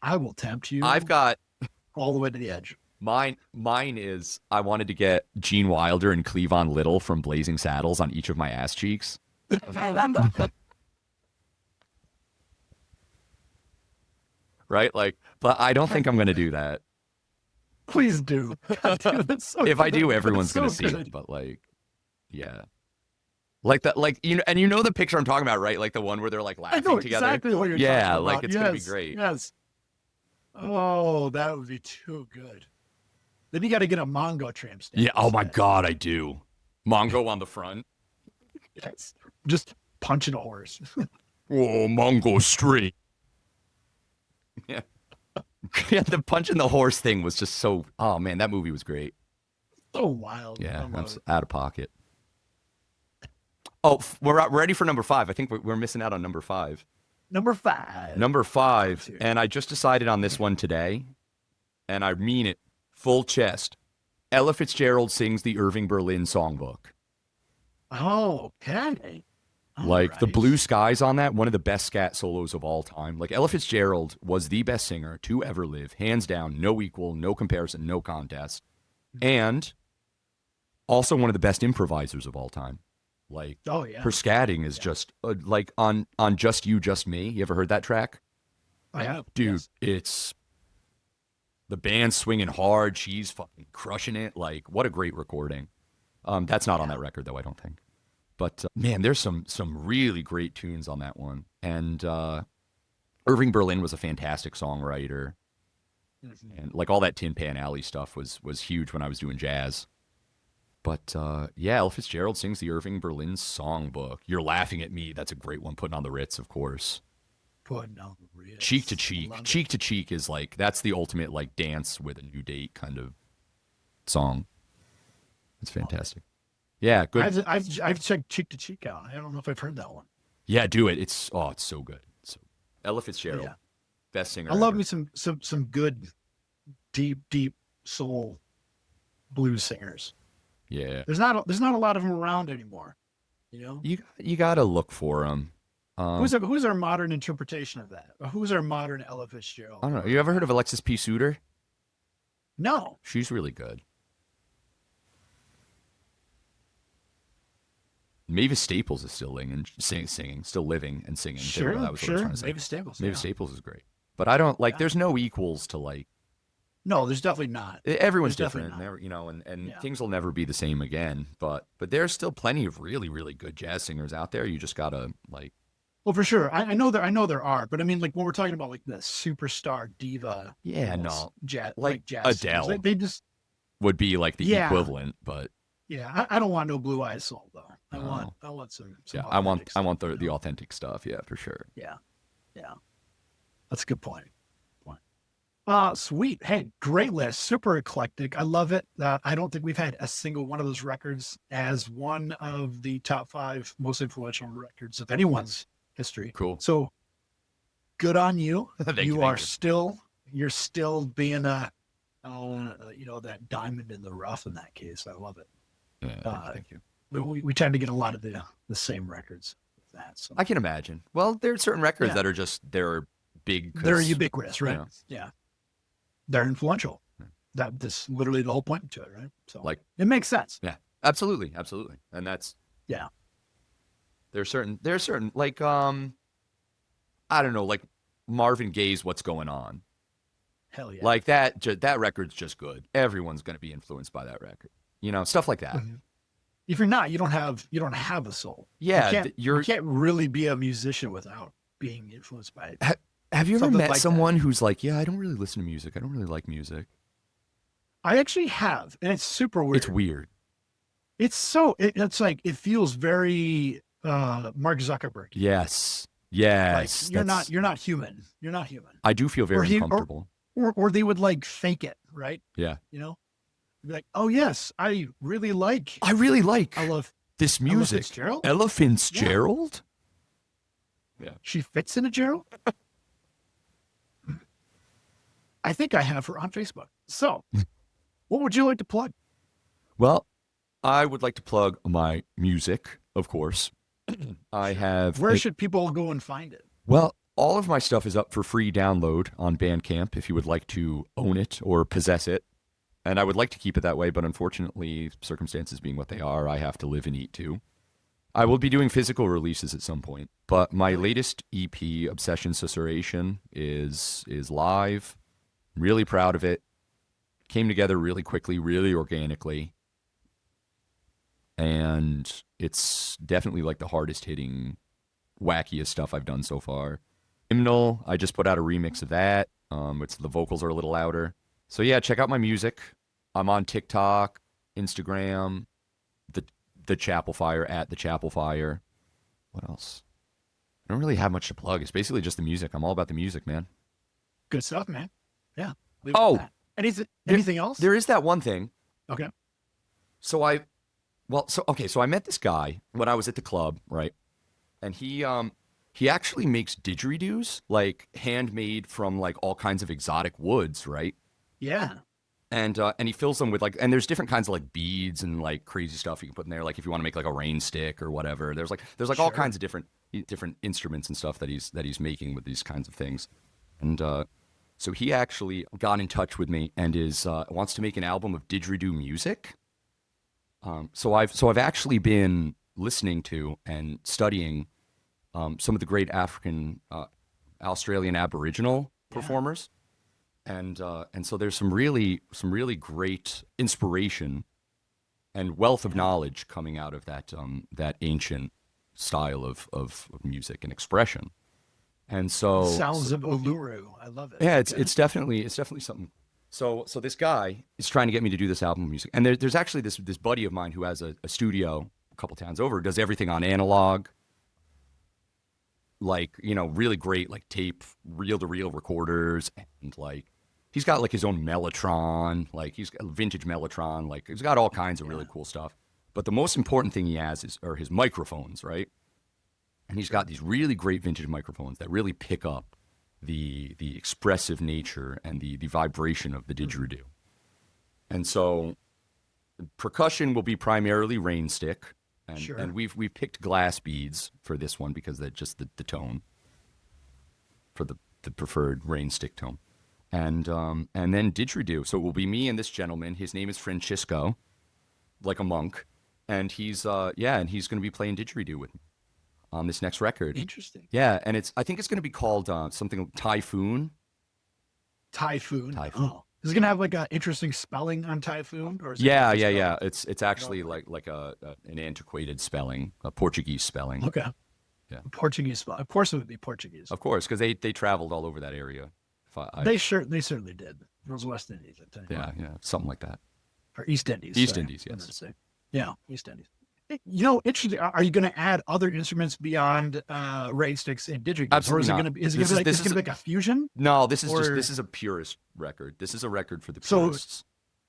I will tempt you. I've got all the way to the edge. Mine is I wanted to get Gene Wilder and Cleavon Little from Blazing Saddles on each of my ass cheeks. Right? Like, but I don't think I'm going to do that. Please do. God, dude, if I do, everyone's going to see it. But like, yeah. Like that, like and you know the picture I'm talking about, right? Like the one where they're like I laughing know together. exactly what you're Yeah, talking like about. it's Yes, gonna be great. yes. Oh, that would be too good. Then you got to get a Mongo tramp stamp. Yeah. Oh my Instead. God, I do. Mongo on the front. Yes. Just punching a horse. Oh, Mongo straight. Yeah. Yeah, the punch in the horse thing was just so. Oh man, that movie was great. So wild. Yeah, I I'm love it. out of pocket. Oh, we're ready for number 5. I think we're missing out on number 5. Number 5. Number Let's 5, hear it. and I just decided on this one today, and I mean it, full chest. Ella Fitzgerald sings the Irving Berlin songbook. Oh, okay. All Like the right. blue skies on that, one of the best scat solos of all time. Like Ella Fitzgerald was the best singer to ever live, hands down, no equal, no comparison, no contest, and also one of the best improvisers of all time. Like Oh yeah. her scatting is just like on Just You, Just Me. You ever heard that track? I have. Dude, Yes. it's the band swinging hard. She's fucking crushing it. Like, what a great recording. That's not on that record though, I don't think. But man, there's some really great tunes on that one. And Irving Berlin was a fantastic songwriter, and like all that Tin Pan Alley stuff was huge when I was doing jazz. But yeah, Ella Fitzgerald sings the Irving Berlin songbook. You're laughing at me. That's a great one. Putting on the Ritz, of course. Putting on the Ritz. Cheek to cheek. Cheek to cheek is like, that's the ultimate like dance with a new date kind of song. It's fantastic. Yeah, good. I've checked Cheek to Cheek out. I don't know if I've heard that one. Yeah, do it. It's so good. So Ella Fitzgerald, Yeah. best singer. I love ever. me some good deep soul blues singers. Yeah, There's not a lot of them around anymore. You know? you gotta look for them. Who's our modern interpretation of that? Who's our modern Ella Fitzgerald? I don't know. You ever heard of Alexis P. Suter? No. She's really good. Mavis Staples is still singing, still living and singing. Sure, That was what I was trying to say. Mavis Staples. Mavis Yeah. Staples is great, but I don't like. Yeah. There's no equals to like. No, there's definitely not. Everyone's There's definitely different, and Yeah. things will never be the same again. But there's still plenty of really good jazz singers out there. You just gotta like. Well, for sure. I know there are, but I mean, like when we're talking about like the superstar diva, Yeah, almost no. jazz, Like jazz Adele. singers, they just Would be like the Yeah. equivalent, but I don't want no Blue Eyes Soul though. I No. want some. yeah, authentic I want stuff, the you know? authentic stuff. Yeah, for sure. Yeah. That's a good point. Sweet. Hey, great list. Super eclectic. I love it. I don't think we've had a single one of those records as one of the top 5 most influential records of anyone's history. Cool. So good on you. Thank you you, are thank you're still being a, that diamond in the rough in that case. I love it. Yeah, thank you. We tend to get a lot of the same records with that. So I can imagine. Well, there are certain records Yeah. that are just they're big. 'Cause, they're ubiquitous, right? know. Yeah. They're influential. That's literally the whole point to it, right? So Like it makes sense. yeah, absolutely, and that's Yeah. there's certain like I don't know, like Marvin Gaye's "What's Going On." Hell yeah. Like that record's just good. Everyone's gonna be influenced by that record. Stuff like that. Mhm. If you're not, you don't have a soul. Yeah, you can't really be a musician without being influenced by it. Have you ever Something met like that. someone who's like, yeah, I don't really listen to music. I don't really like music. I actually have, and it's super weird. It's weird. It's like it feels very Mark Zuckerberg. Yes. Like you're not human. You're not human. I do feel very he- or- uncomfortable. Or they would like fake it, right? Yeah. Be like, oh yes, I really like. I really like I love this Ella music. Fitzgerald. Ella Fitzgerald? She fits in a Gerald. I think I have her on Facebook. So, what would you like to plug? Well, I would like to plug my music, of course. I have. Where should people go and find it? Well, all of my stuff is up for free download on Bandcamp if you would like to own it or possess it. And I would like to keep it that way, but unfortunately, circumstances being what they are, I have to live and eat too. I will be doing physical releases at some point, but my latest EP, Obsession Susurration, is live. I'm really proud of it. Came together really quickly, really organically. and it's definitely like the hardest hitting, wackiest stuff I've done so far. Hymnal, I just put out a remix of that. It's the vocals are a little louder. So yeah, check out my music. I'm on TikTok, Instagram, the Chapel Fire at the Chapel Fire. What else? I don't really have much to plug. It's basically just the music. I'm all about the music, man. Good stuff, man. Yeah. Leave it at Oh, that. Anything else? There is that one thing. Okay. So so I met this guy when I was at the club, right? And he actually makes didgeridoos, like handmade from like all kinds of exotic woods, right? Yeah. And he fills them with like, and there's different kinds of like beads and like crazy stuff you can put in there, like if you want to make like a rain stick or whatever. There's all kinds of different instruments and stuff that he's making with these kinds of things. And so he actually got in touch with me and is wants to make an album of didgeridoo music. So I've actually been listening to and studying some of the great African, Australian Aboriginal performers, and so there's some really great inspiration and wealth of knowledge coming out of that ancient style of music and expression. And Sounds of Uluru. I love it. yeah, it's definitely something. So this guy is trying to get me to do this album of music, and there's actually this buddy of mine who has a studio a couple towns over, does everything on analog, like really great like tape reel to reel recorders, and like he's got like his own Mellotron, like he's got a vintage Mellotron, like he's got all kinds of really cool stuff. But the most important thing he has are his microphones, right? And he's got these really great vintage microphones that really pick up the expressive nature and the vibration of the didgeridoo. And so percussion will be primarily rain stick, and we've picked glass beads for this one because that's just the tone for the preferred rain stick tone. And then didgeridoo. So it will be me and this gentleman. His name is Francisco, like a monk, and he's going to be playing didgeridoo with me on this next record. Interesting. Yeah, and I think it's going to be called something Typhoon. Typhoon. Oh. Is it gonna have like an interesting spelling on typhoon, or is it Yeah. It's actually like an antiquated spelling, a Portuguese spelling. Okay. Yeah. Portuguese spelling. Of course, it would be Portuguese. Of course, because they traveled all over that area. They certainly did. Those West Indies, I tell you. Yeah, something like that. Or East Indies. East sorry, Indies, yes. Yeah, East Indies. Interesting. Are you going to add other instruments beyond rain sticks and didgeridoos? Absolutely or not. Is it going to be like a fusion? No, this is a purist record. This is a record for the purists.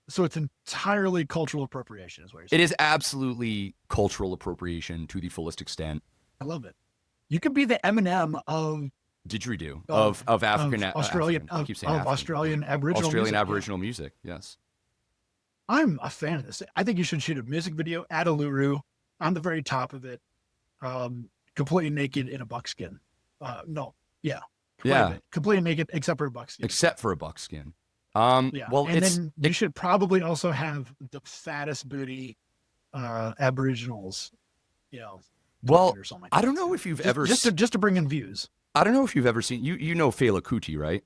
So it's entirely cultural appropriation, is what you're saying. It is absolutely cultural appropriation to the fullest extent. I love it. You could be the Eminem of didgeridoo of African Australian Australian Aboriginal Aboriginal music. Yes. I'm a fan of this. I think you should shoot a music video at Uluru on the very top of it, completely naked in a buckskin. Completely naked except for a buckskin. Well, and then you should probably also have the fattest booty Aboriginals, Well, or something like I don't know if you've ever just to bring in views. I don't know if you've ever seen you know Fela Kuti, right?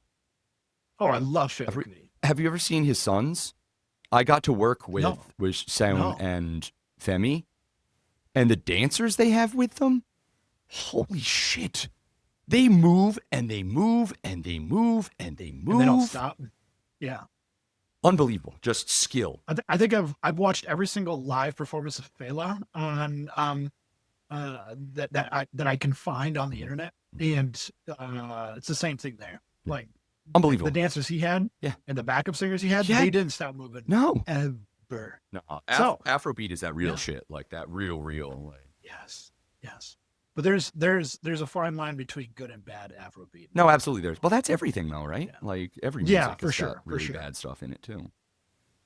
Oh, I love Fela Kuti. Have you ever seen his sons? I got to work with Sound and Femi, and the dancers they have with them. Holy shit! They move and they move and they move and they move. And they don't stop. Yeah, unbelievable. Just skill. I think I've watched every single live performance of Fela on that I can find on the internet, and it's the same thing there. Like. Unbelievable. The dancers he had, and the backup singers he had, they didn't stop moving. No, ever. No, Afrobeat is that real shit, like that real. Like. Yes. But there's a fine line between good and bad Afrobeat. No, absolutely. Well, that's everything though, right? Yeah. Like every music has got really bad stuff in it too.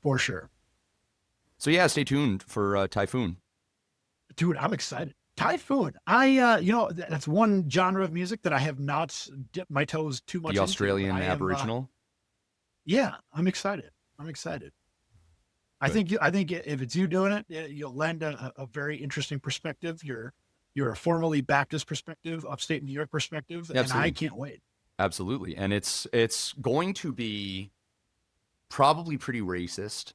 For sure. So yeah, stay tuned for Typhoon. Dude, I'm excited. Typhoon. That's one genre of music that I have not dipped my toes too much into. The Australian Aboriginal. I'm excited. I think if it's you doing it, you'll lend a very interesting perspective. You're a formerly Baptist perspective, upstate New York perspective, and I can't wait. Absolutely, and it's going to be probably pretty racist.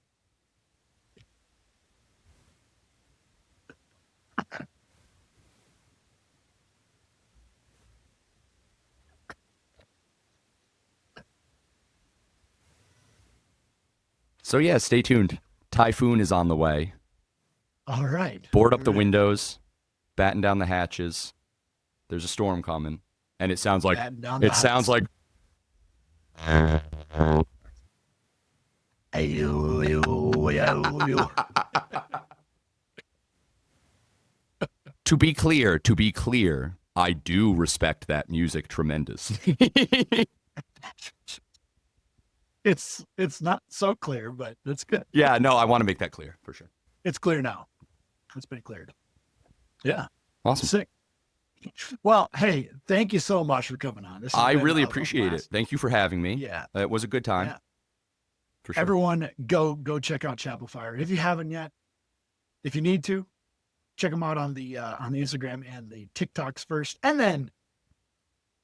So yeah, stay tuned. Typhoon is on the way. All right. Board up the windows, batten down the hatches. There's a storm coming, and it sounds like To be clear, I do respect that music tremendously. It's not so clear, but it's good. Yeah, no, I want to make that clear for sure. It's clear now. It's been cleared. Yeah. Awesome. Sick. Well, hey, thank you so much for coming on. I really appreciate it. Thank you for having me. Yeah. It was a good time. Yeah. For sure. Everyone, go check out Chapel Fire if you haven't yet. If you need to, check them out on the Instagram and the TikToks first, and then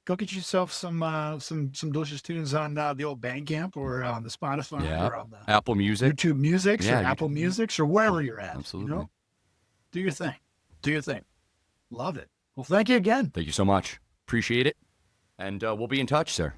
go get yourself some delicious tunes on the old Bandcamp or on the Spotify or on the Apple Music, YouTube Music, or Apple Music, or wherever you're at. Absolutely. You know? Do your thing. Do your thing. Love it. Well, thank you again. Thank you so much. Appreciate it. And we'll be in touch, sir.